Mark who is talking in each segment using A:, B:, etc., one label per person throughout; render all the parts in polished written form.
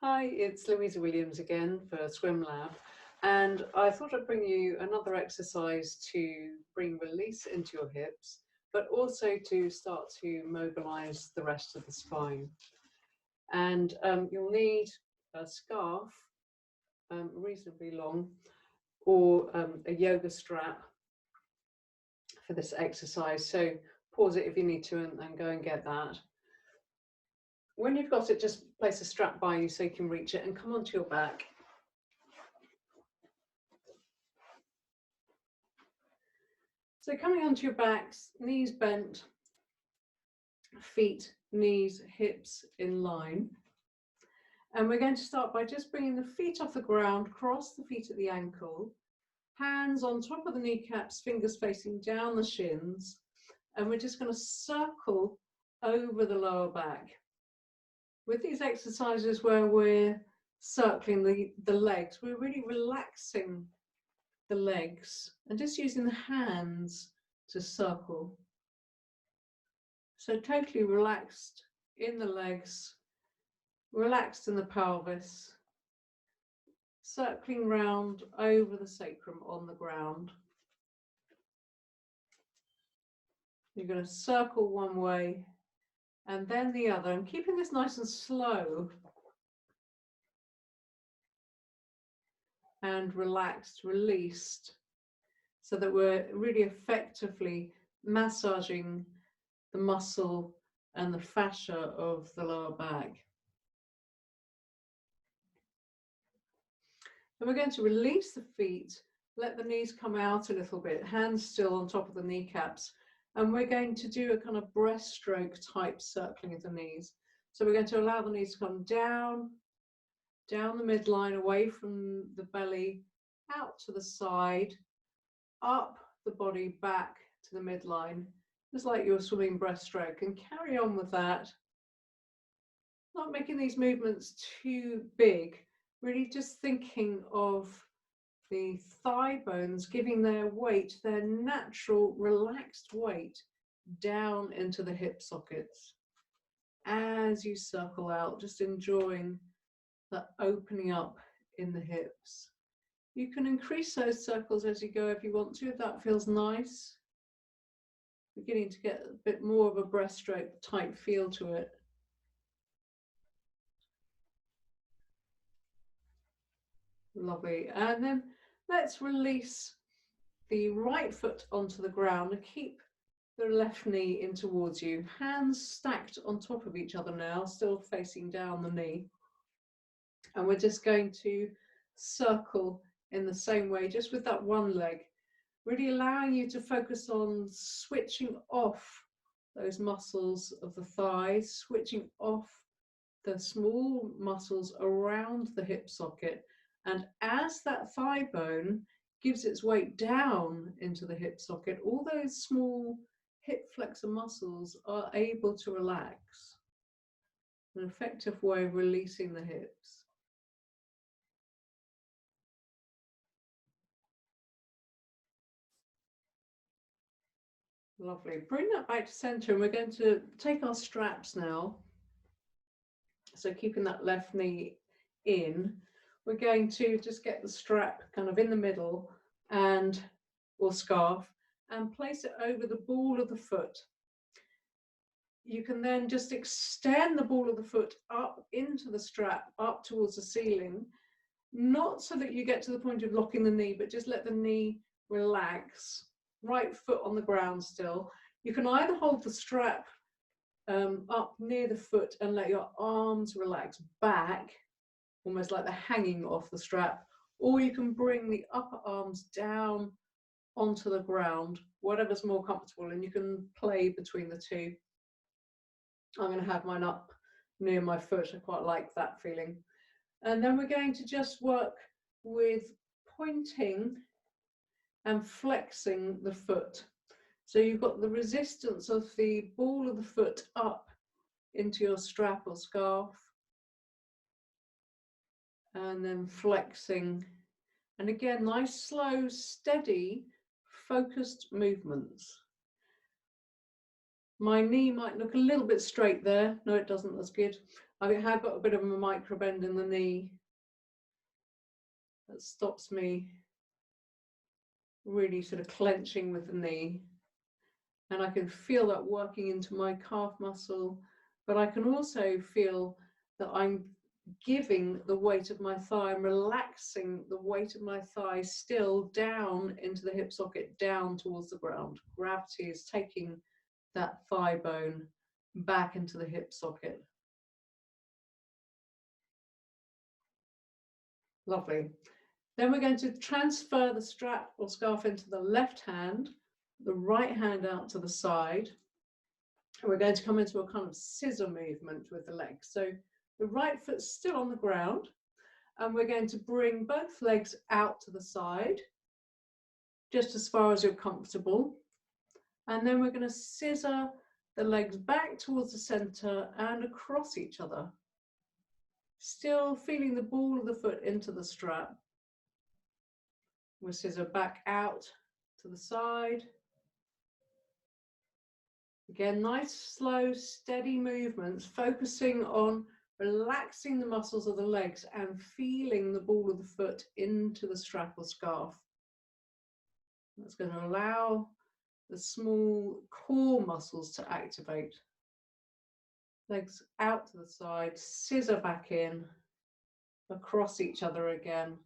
A: Hi, it's Louisa Williams again for Swimlab, and I thought I'd bring you another exercise to bring release into your hips, but also to start to mobilise the rest of the spine. And you'll need a scarf, reasonably long, or a yoga strap for this exercise. So pause it if you need to and go and get that. When you've got it, just place a strap by you so you can reach it and come onto your back. So coming onto your backs, knees bent, feet, knees, hips in line. And we're going to start by just bringing the feet off the ground, cross the feet at the ankle, hands on top of the kneecaps, fingers facing down the shins. And we're just going to circle over the lower back. With these exercises where we're circling the legs, we're really relaxing the legs and just using the hands to circle. So totally relaxed in the legs, relaxed in the pelvis, circling round over the sacrum on the ground. You're going to circle one way and then the other, and keeping this nice and slow and relaxed, released, so that we're really effectively massaging the muscle and the fascia of the lower back. And we're going to release the feet, let the knees come out a little bit, hands still on top of the kneecaps. And we're going to do a kind of breaststroke type circling of the knees. So we're going to allow the knees to come down the midline, away from the belly, out to the side, up the body, back to the midline, just like you're swimming breaststroke, and carry on with that. Not making these movements too big, really just thinking of the thigh bones giving their weight, their natural relaxed weight, down into the hip sockets. As you circle out, just enjoying the opening up in the hips. You can increase those circles as you go if you want to, if that feels nice. Beginning to get a bit more of a breaststroke type feel to it. Lovely. And then let's release the right foot onto the ground and keep the left knee in towards you. Hands stacked on top of each other now, still facing down the knee. And we're just going to circle in the same way, just with that one leg, really allowing you to focus on switching off those muscles of the thighs, switching off the small muscles around the hip socket. And as that thigh bone gives its weight down into the hip socket, all those small hip flexor muscles are able to relax. An effective way of releasing the hips. Lovely. Bring that back to center, and we're going to take our straps now. So keeping that left knee in, we're going to just get the strap kind of in the middle or scarf, and place it over the ball of the foot. You can then just extend the ball of the foot up into the strap, up towards the ceiling, not so that you get to the point of locking the knee, but just let the knee relax. Right foot on the ground still. You can either hold the strap up near the foot and let your arms relax back, almost like they're hanging off the strap, or you can bring the upper arms down onto the ground, whatever's more comfortable, and you can play between the two. I'm going to have mine up near my foot. I quite like that feeling. And then we're going to just work with pointing and flexing the foot. So you've got the resistance of the ball of the foot up into your strap or scarf, and then flexing. And again, nice, slow, steady, focused movements. My knee might look a little bit straight there. No, it doesn't. That's good. I have got a bit of a micro bend in the knee that stops me really sort of clenching with the knee. And I can feel that working into my calf muscle, but I can also feel that I'm giving the weight of my thigh, I'm relaxing the weight of my thigh still down into the hip socket, down towards the ground. Gravity is taking that thigh bone back into the hip socket. Lovely. Then we're going to transfer the strap or scarf into the left hand, the right hand out to the side. And we're going to come into a kind of scissor movement with the legs. So the right foot's still on the ground, and we're going to bring both legs out to the side, just as far as you're comfortable. And then we're going to scissor the legs back towards the center and across each other. Still feeling the ball of the foot into the strap. We'll scissor back out to the side. Again, nice, slow, steady movements, focusing on relaxing the muscles of the legs and feeling the ball of the foot into the strap or scarf. That's going to allow the small core muscles to activate. Legs out to the side, scissor back in, across each other again.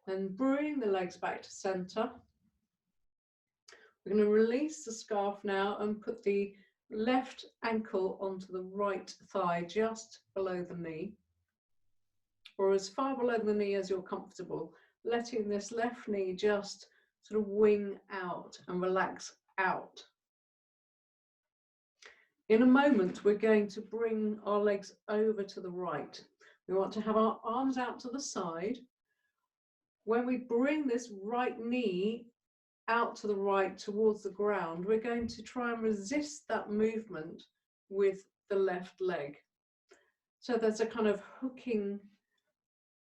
A: And bring the legs back to center. We're going to release the scarf now and put the left ankle onto the right thigh, just below the knee, or as far below the knee as you're comfortable, letting this left knee just sort of wing out and relax out. In a moment, we're going to bring our legs over to the right. We want to have our arms out to the side. When we bring this right knee out to the right towards the ground, we're going to try and resist that movement with the left leg. So there's a kind of hooking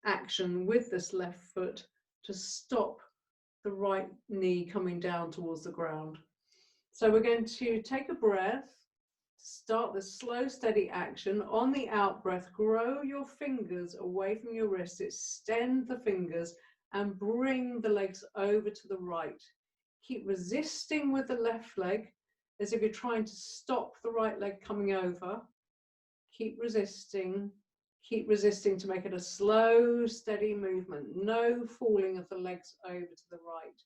A: action with this left foot to stop the right knee coming down towards the ground. So we're going to take a breath, start this slow, steady action. On the out breath, grow your fingers away from your wrists, extend the fingers and bring the legs over to the right. Keep resisting with the left leg as if you're trying to stop the right leg coming over. Keep resisting to make it a slow, steady movement. No falling of the legs over to the right.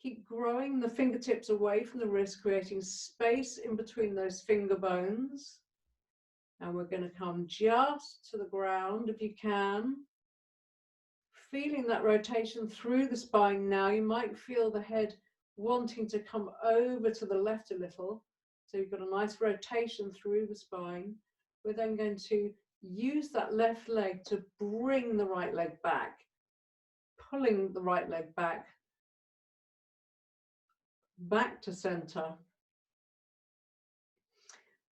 A: Keep growing the fingertips away from the wrist, creating space in between those finger bones. And we're going to come just to the ground if you can. Feeling that rotation through the spine now. You might feel the head wanting to come over to the left a little. So you've got a nice rotation through the spine. We're then going to use that left leg to bring the right leg back, pulling the right leg back to center.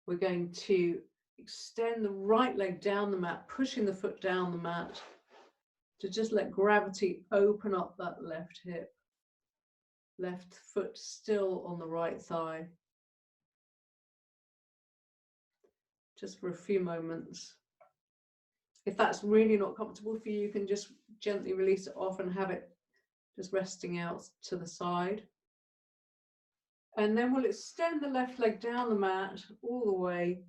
A: We're going to extend the right leg down the mat, pushing the foot down the mat to just let gravity open up that left hip. Left foot still on the right thigh. Just for a few moments. If that's really not comfortable for you, you can just gently release it off and have it just resting out to the side. And then we'll extend the left leg down the mat all the way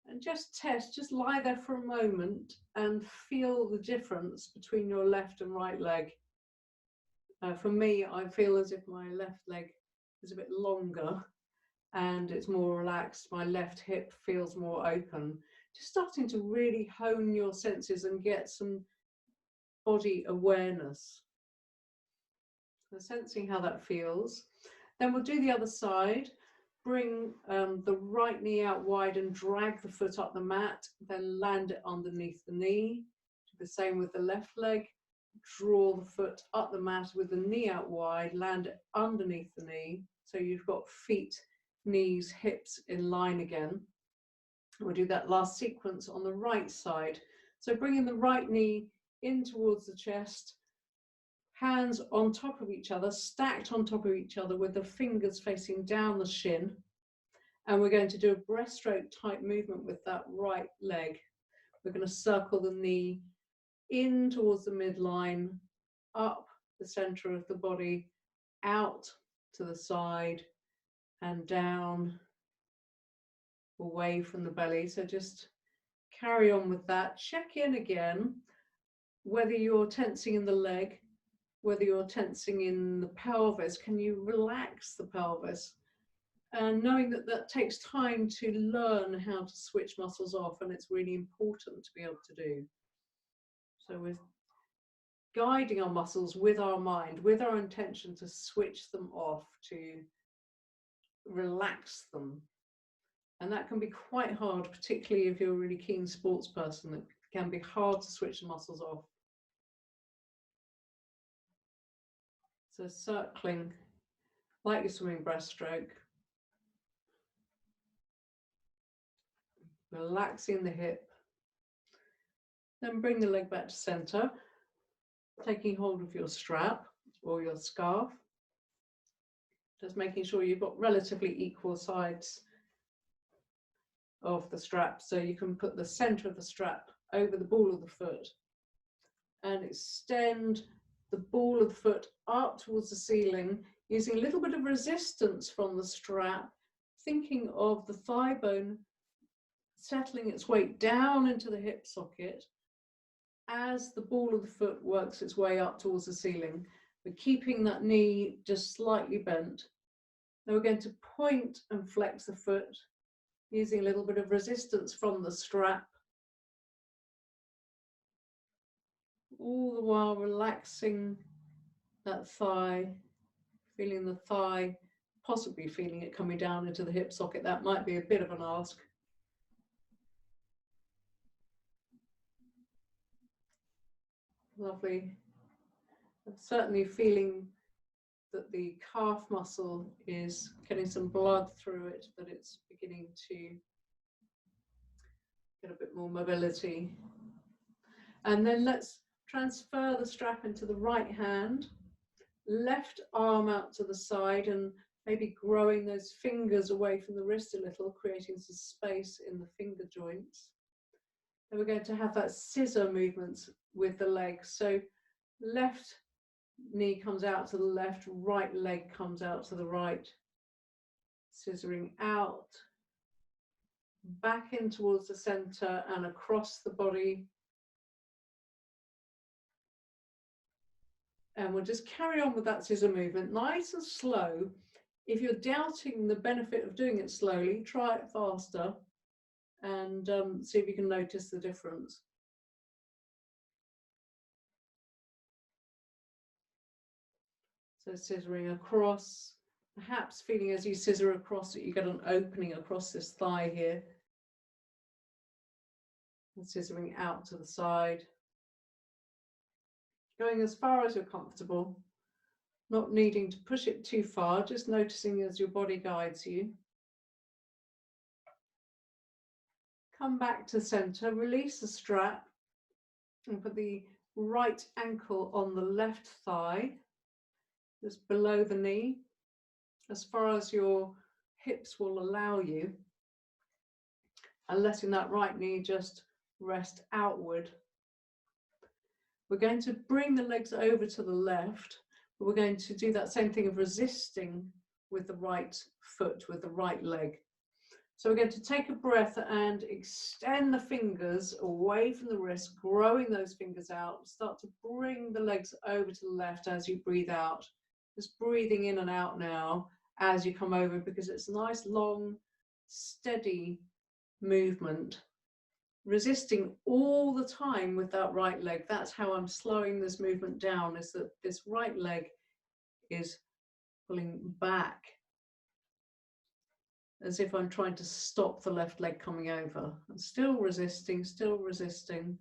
A: and just test, just lie there for a moment and feel the difference between your left and right leg. For me, I feel as if my left leg is a bit longer and it's more relaxed. My left hip feels more open. Just starting to really hone your senses and get some body awareness. So sensing how that feels. Then we'll do the other side. Bring the right knee out wide and drag the foot up the mat, then land it underneath the knee. Do the same with the left leg. Draw the foot up the mat with the knee out wide, land it underneath the knee. So you've got feet, knees, hips in line again. We'll do that last sequence on the right side. So bringing the right knee in towards the chest, hands on top of each other, stacked on top of each other with the fingers facing down the shin. And we're going to do a breaststroke type movement with that right leg. We're going to circle the knee in towards the midline, up the center of the body, out to the side and down, away from the belly. So just carry on with that. Check in again, whether you're tensing in the leg, whether you're tensing in the pelvis. Can you relax the pelvis? And knowing that that takes time to learn how to switch muscles off, and it's really important to be able to do. So we're guiding our muscles with our mind, with our intention to switch them off, to relax them. And that can be quite hard, particularly if you're a really keen sports person. It can be hard to switch the muscles off. So circling like you're swimming breaststroke. Relaxing the hip. Then bring the leg back to center, taking hold of your strap or your scarf. Just making sure you've got relatively equal sides of the strap, so you can put the center of the strap over the ball of the foot and extend the ball of the foot up towards the ceiling, using a little bit of resistance from the strap, thinking of the thigh bone settling its weight down into the hip socket as the ball of the foot works its way up towards the ceiling. We're keeping that knee just slightly bent. Then we're going to point and flex the foot, using a little bit of resistance from the strap, all the while relaxing that thigh, feeling the thigh, possibly feeling it coming down into the hip socket. That might be a bit of an ask. Lovely. I'm certainly feeling that the calf muscle is getting some blood through it, that it's beginning to get a bit more mobility. And then let's transfer the strap into the right hand, left arm out to the side, and maybe growing those fingers away from the wrist a little, creating some space in the finger joints. And we're going to have that scissor movement with the legs. So left knee comes out to the left, right leg comes out to the right, scissoring out, back in towards the center and across the body. And we'll just carry on with that scissor movement, nice and slow. If you're doubting the benefit of doing it slowly, try it faster and see if you can notice the difference. So scissoring across, perhaps feeling as you scissor across that you get an opening across this thigh here. And scissoring out to the side. Going as far as you're comfortable, not needing to push it too far, just noticing as your body guides you. Come back to center, release the strap and put the right ankle on the left thigh, just below the knee, as far as your hips will allow you, and letting that right knee just rest outward. We're going to bring the legs over to the left, but we're going to do that same thing of resisting with the right foot, with the right leg. So we're going to take a breath and extend the fingers away from the wrist, growing those fingers out. Start to bring the legs over to the left as you breathe out. Just breathing in and out now as you come over, because it's a nice, long, steady movement. Resisting all the time with that right leg. That's how I'm slowing this movement down, is that this right leg is pulling back, as if I'm trying to stop the left leg coming over. I'm still resisting, still resisting.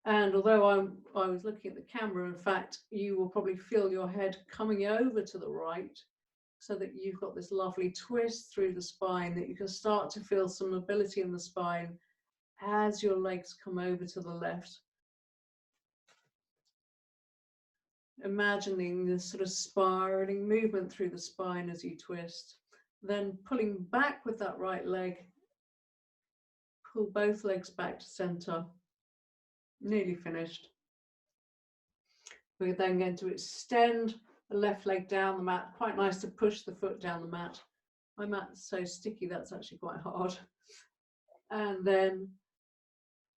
A: And although I was looking at the camera, in fact, you will probably feel your head coming over to the right, so that you've got this lovely twist through the spine, that you can start to feel some mobility in the spine as your legs come over to the left. imagining this sort of spiraling movement through the spine as you twist. Then pulling back with that right leg, pull both legs back to center. Nearly finished. We're then going to extend the left leg down the mat. Quite nice to push the foot down the mat. My mat's so sticky, that's actually quite hard. And then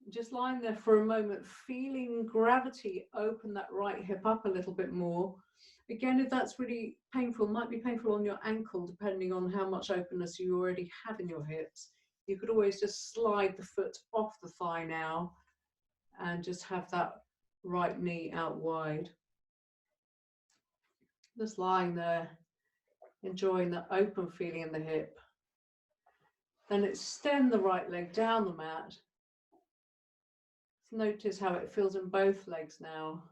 A: just lying there for a moment, feeling gravity open that right hip up a little bit more. Again, if that's really painful, might be painful on your ankle, depending on how much openness you already have in your hips. You could always just slide the foot off the thigh now and just have that right knee out wide. Just lying there, enjoying the open feeling in the hip. Then extend the right leg down the mat. Notice how it feels in both legs now.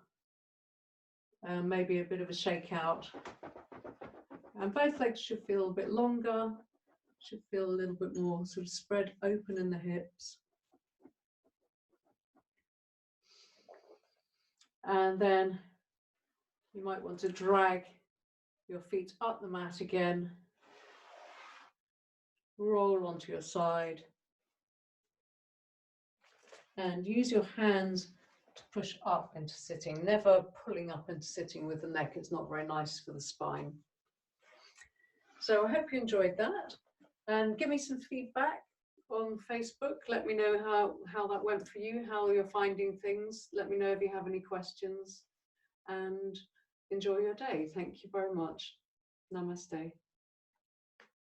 A: Maybe a bit of a shake out. And both legs should feel a bit longer, should feel a little bit more sort of spread open in the hips. And then you might want to drag your feet up the mat again, roll onto your side, and use your hands to push up into sitting, never pulling up into sitting with the neck. It's not very nice for the spine. So I hope you enjoyed that, and give me some feedback on Facebook. Let me know how that went for you, how you're finding things. Let me know if you have any questions, and enjoy your day. Thank you very much. Namaste.